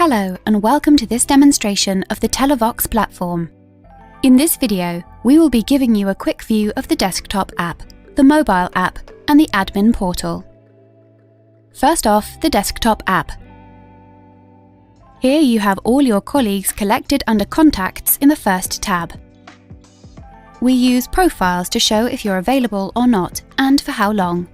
Hello and welcome to this demonstration of the Telavox platform. In this video, we will be giving you a quick view of the desktop app, the mobile app, and the admin portal. First off, the desktop app. Here you have all your colleagues collected under Contacts in the first tab. We use profiles to show if you're available or not, and for how long.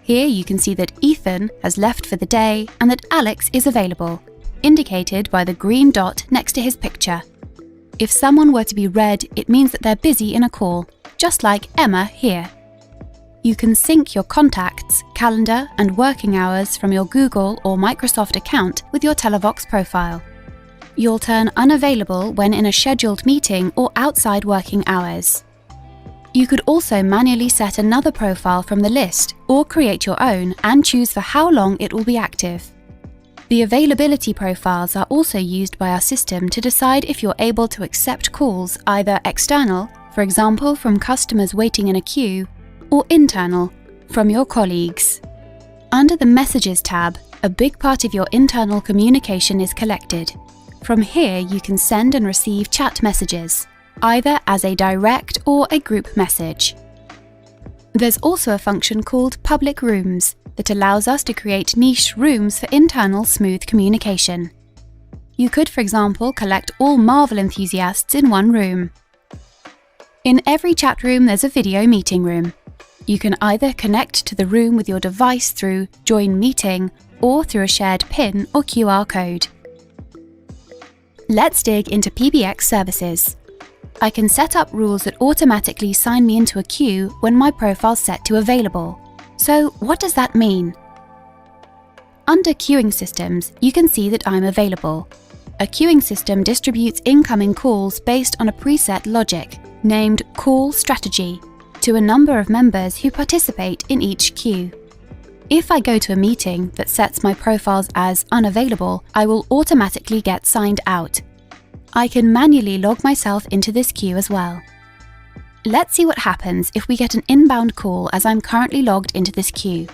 Here you can see that Ethan has left for the day and that Alex is available, indicated by the green dot next to his picture. If someone were to be red, it means that they're busy in a call, just like Emma here. You can sync your contacts, calendar, and working hours from your Google or Microsoft account with your Telavox profile. You'll turn unavailable when in a scheduled meeting or outside working hours. You could also manually set another profile from the list or create your own and choose for how long it will be active. The availability profiles are also used by our system to decide if you're able to accept calls either external, for example from customers waiting in a queue, or internal, from your colleagues. Under the Messages tab, a big part of your internal communication is collected. From here you can send and receive chat messages, either as a direct or a group message. There's also a function called Public Rooms that allows us to create niche rooms for internal smooth communication. You could, for example, collect all Marvel enthusiasts in one room. In every chat room there's a video meeting room. You can either connect to the room with your device through Join Meeting or through a shared PIN or QR code. Let's dig into PBX services. I can set up rules that automatically sign me into a queue when my profile's set to available. So what does that mean? Under queuing systems, you can see that I'm available. A queuing system distributes incoming calls based on a preset logic, named Call Strategy, to a number of members who participate in each queue. If I go to a meeting that sets my profiles as unavailable, I will automatically get signed out. I can manually log myself into this queue as well. Let's see what happens if we get an inbound call as I'm currently logged into this queue.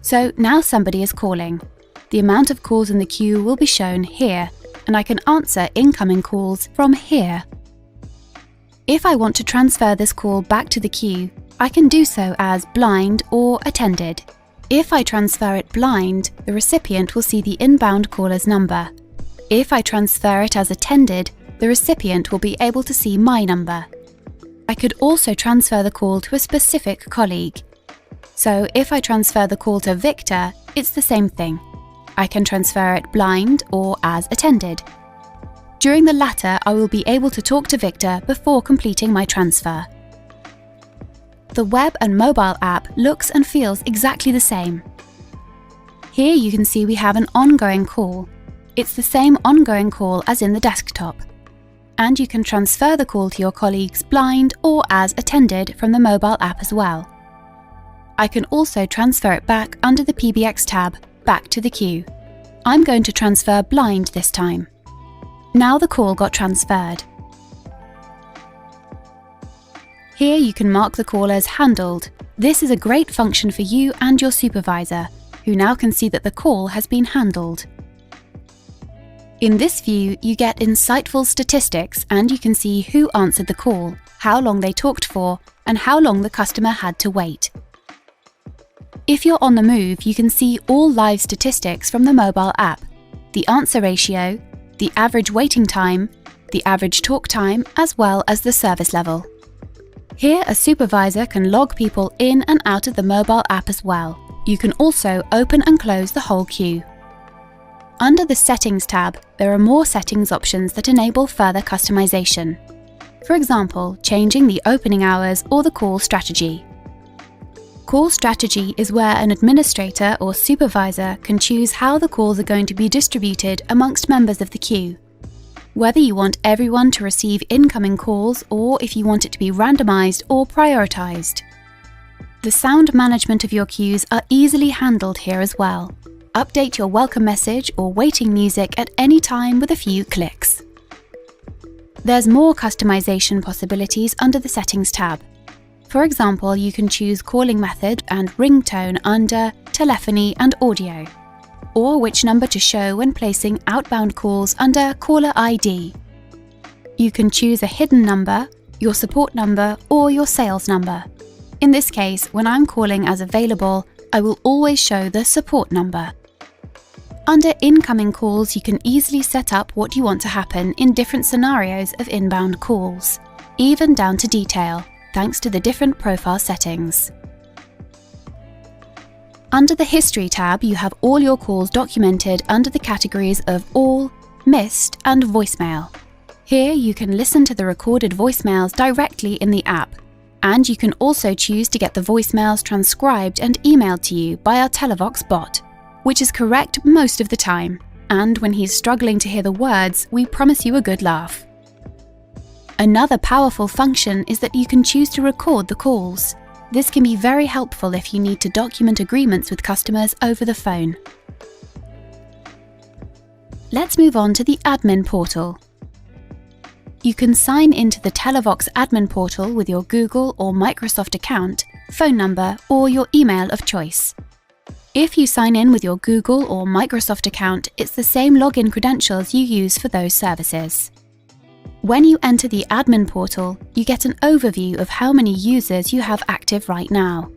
So now somebody is calling. The amount of calls in the queue will be shown here, and I can answer incoming calls from here. If I want to transfer this call back to the queue, I can do so as blind or attended. If I transfer it blind, the recipient will see the inbound caller's number. If I transfer it as attended, the recipient will be able to see my number. I could also transfer the call to a specific colleague. So if I transfer the call to Victor, it's the same thing. I can transfer it blind or as attended. During the latter, I will be able to talk to Victor before completing my transfer. The web and mobile app looks and feels exactly the same. Here you can see we have an ongoing call. It's the same ongoing call as in the desktop. And you can transfer the call to your colleagues blind or as attended from the mobile app as well. I can also transfer it back under the PBX tab, back to the queue. I'm going to transfer blind this time. Now the call got transferred. Here you can mark the call as handled. This is a great function for you and your supervisor, who now can see that the call has been handled. In this view, you get insightful statistics and you can see who answered the call, how long they talked for, and how long the customer had to wait. If you're on the move, you can see all live statistics from the mobile app, the answer ratio, the average waiting time, the average talk time, as well as the service level. Here, a supervisor can log people in and out of the mobile app as well. You can also open and close the whole queue. Under the Settings tab, there are more settings options that enable further customization. For example, changing the opening hours or the call strategy. Call strategy is where an administrator or supervisor can choose how the calls are going to be distributed amongst members of the queue. Whether you want everyone to receive incoming calls or if you want it to be randomized or prioritized. The sound management of your queues are easily handled here as well. Update your welcome message or waiting music at any time with a few clicks. There's more customization possibilities under the Settings tab. For example, you can choose calling method and ringtone under Telephony and Audio. or which number to show when placing outbound calls under Caller ID. You can choose a hidden number, your support number, or your sales number. In this case, when I'm calling as available, I will always show the support number. Under incoming calls, you can easily set up what you want to happen in different scenarios of inbound calls, even down to detail, thanks to the different profile settings. Under the History tab, you have all your calls documented under the categories of All, Missed, and Voicemail. Here you can listen to the recorded voicemails directly in the app, and you can also choose to get the voicemails transcribed and emailed to you by our Telavox bot, which is correct most of the time, and when he's struggling to hear the words, we promise you a good laugh. Another powerful function is that you can choose to record the calls. This can be very helpful if you need to document agreements with customers over the phone. Let's move on to the admin portal. You can sign into the Telavox admin portal with your Google or Microsoft account, phone number, or your email of choice. If you sign in with your Google or Microsoft account, it's the same login credentials you use for those services. When you enter the admin portal, you get an overview of how many users you have active right now.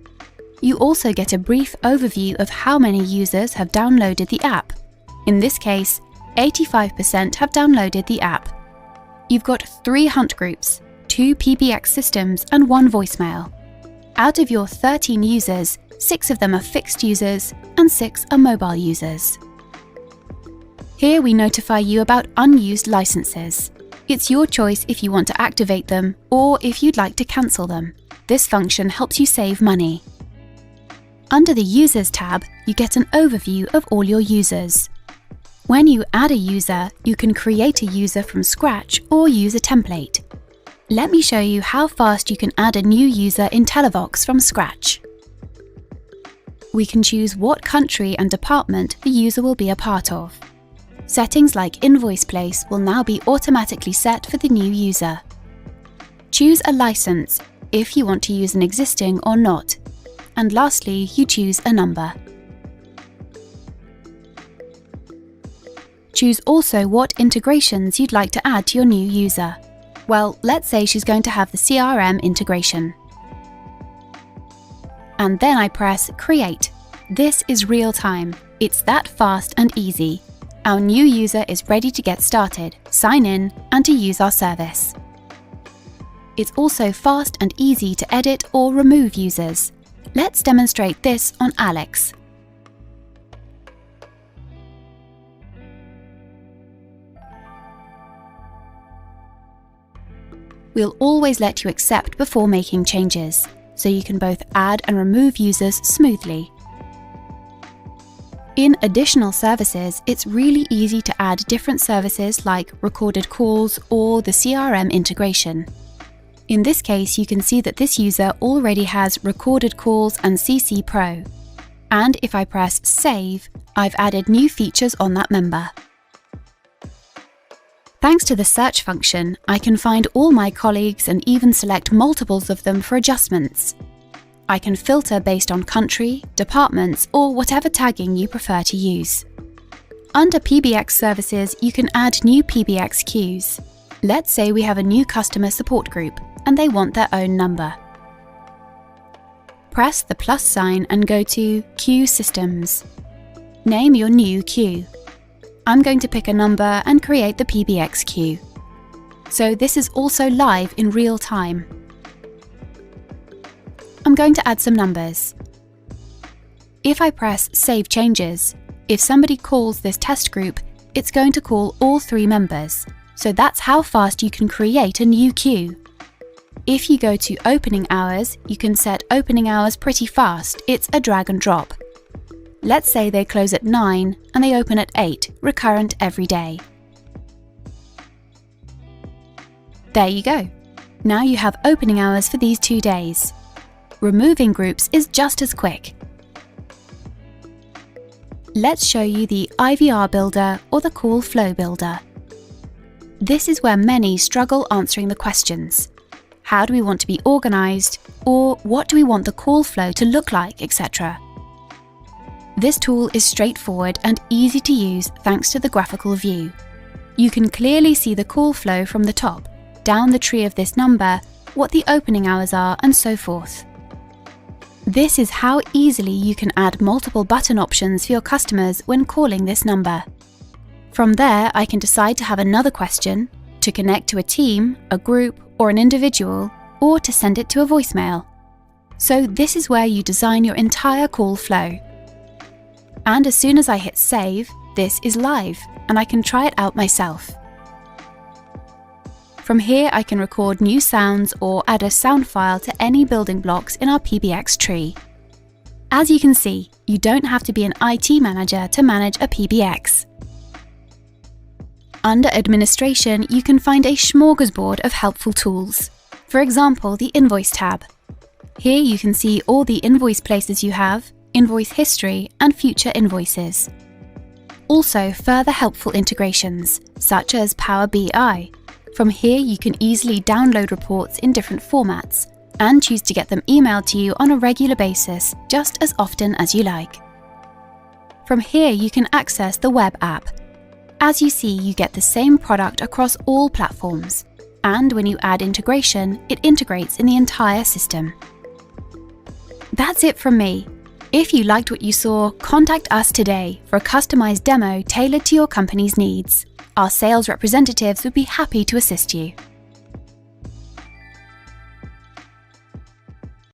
You also get a brief overview of how many users have downloaded the app. In this case, 85% have downloaded the app. You've got 3 hunt groups, 2 PBX systems, and 1 voicemail. Out of your 13 users, 6 of them are fixed users and 6 are mobile users. Here we notify you about unused licenses. It's your choice if you want to activate them or if you'd like to cancel them. This function helps you save money. Under the Users tab, you get an overview of all your users. When you add a user, you can create a user from scratch or use a template. Let me show you how fast you can add a new user in Telavox from scratch. We can choose what country and department the user will be a part of. Settings like invoice place will now be automatically set for the new user. Choose a license if you want to use an existing or not. And lastly, you choose a number. Choose also what integrations you'd like to add to your new user. Well, let's say she's going to have the CRM integration. And then I press Create. This is real time. It's that fast and easy. Our new user is ready to get started, sign in, and to use our service. It's also fast and easy to edit or remove users. Let's demonstrate this on Alex. We'll always let you accept before making changes, so you can both add and remove users smoothly. In additional services, it's really easy to add different services like recorded calls or the CRM integration. In this case, you can see that this user already has recorded calls and CC Pro. And if I press Save, I've added new features on that member. Thanks to the search function, I can find all my colleagues and even select multiples of them for adjustments. I can filter based on country, departments, or whatever tagging you prefer to use. Under PBX services, you can add new PBX queues. Let's say we have a new customer support group and they want their own number. Press the plus sign and go to Queue Systems. Name your new queue. I'm going to pick a number and create the PBX queue. So this is also live in real time. I'm going to add some numbers. If I press Save Changes, if somebody calls this test group, it's going to call all 3 members. So that's how fast you can create a new queue. If you go to Opening Hours, you can set opening hours pretty fast. It's a drag and drop. Let's say they close at 9 and they open at 8, recurrent every day. There you go. Now you have opening hours for these 2 days. Removing groups is just as quick. Let's show you the IVR Builder or the Call Flow Builder. This is where many struggle answering the questions. How do we want to be organized? Or what do we want the call flow to look like, etc.? This tool is straightforward and easy to use thanks to the graphical view. You can clearly see the call flow from the top, down the tree of this number, what the opening hours are, and so forth. This is how easily you can add multiple button options for your customers when calling this number. From there, I can decide to have another question, to connect to a team, a group, or an individual, or to send it to a voicemail. So this is where you design your entire call flow. And as soon as I hit save, this is live, and I can try it out myself. From here, I can record new sounds or add a sound file to any building blocks in our PBX tree. As you can see, you don't have to be an IT manager to manage a PBX. Under Administration, you can find a smorgasbord of helpful tools. For example, the Invoice tab. Here you can see all the invoice places you have, invoice history, and future invoices. Also, further helpful integrations, such as Power BI. From here, you can easily download reports in different formats and choose to get them emailed to you on a regular basis, just as often as you like. From here, you can access the web app. As you see, you get the same product across all platforms, and when you add integration, it integrates in the entire system. That's it from me. If you liked what you saw, contact us today for a customized demo tailored to your company's needs. Our sales representatives would be happy to assist you.